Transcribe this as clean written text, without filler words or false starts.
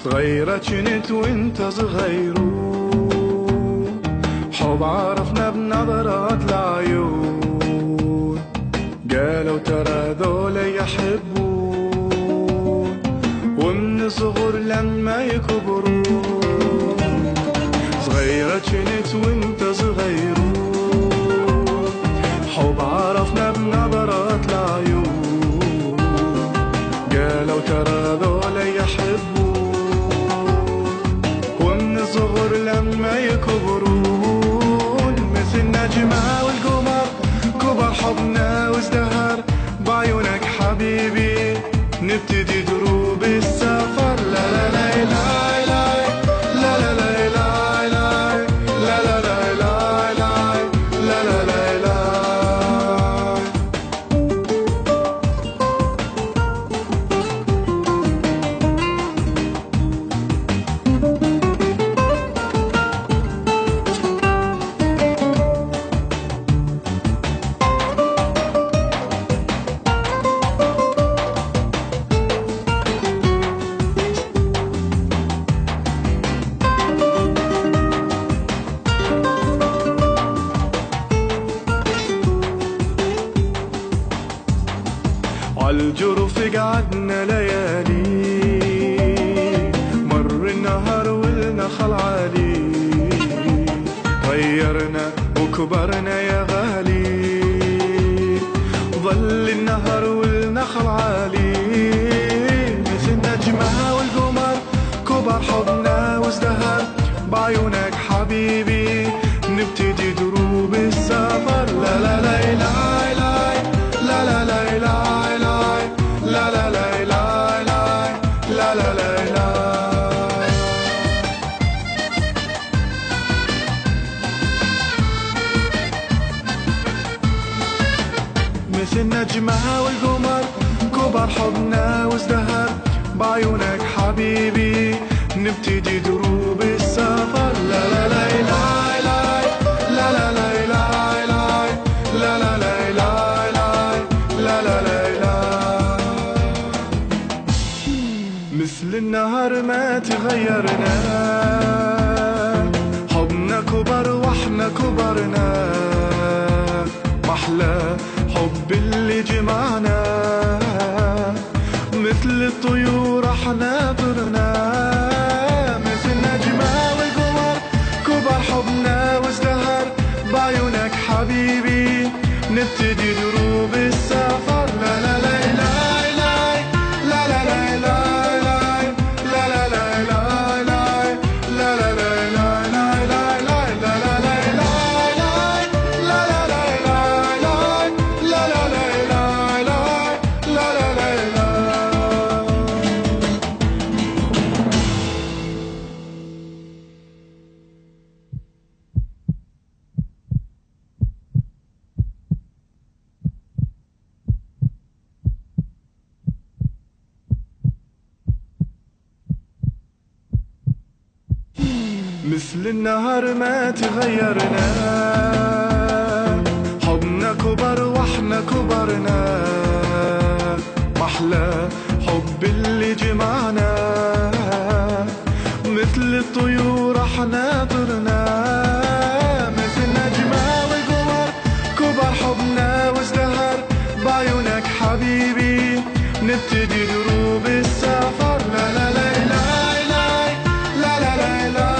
صغيرة كنت وانت صغيرون، حب عرفنا بنظرات العيون، قالوا ترى ذولا يحبون ومن صغر لما يكبرون. صغيرة كنت وانت صغيرون، حب عرفنا بنظرات العيون، قالوا ترى ذولا يحبون صغر لما يكبرون. مثل النجمة والقمر كبر حضنا وازدهر بعيونك حبيبي، نبتدي دروب السفر. لا لا لا لا لا لا لا لا لا لا لا لا لا لا لا لا. عالجرف قعدنا ليالي، مر النهر والنخل عالي، غيرنا وكبرنا يا غالي، ظل النهر والنخل عالي. مثل النجمة والقمر كبر حضنا وازدهر بعيونك حبيبي، نبتدي دروب السفر. لا لا لا لا لا لا لا لا لا لا لا لا لا لا لا لا لا. مثل النجمة والقمر كبر حضنا وازدهر بعيونك حبيبي، نبتدي دروب السفر. لا لا لا لا لا لا لا لا لا لا لا لا لا لا لا لا. مثل النهر ما تغيرنا، حضنا كبر واحنا كبرنا، محلى حب اللي جمعنا، مثل الطيور احنا طرنا. مثل النجمة والقمر كبر حضنا وازدهر بعيونك حبيبي، نبتدي دروب السفر. لا لا لا لا لا لا لا لا لا لا لا لا لا لا لا مثل النهر ما تغيرنا، حضنا كبر واحنا كبرنا، محلى حب اللي جمعنا، مثل الطيور احنا طرنا. مثل النجمة والقمر كبر حضنا وازدهر بعيونك حبيبي، نبتدي دروب السفر. لا لا لا لا لا لا لا لا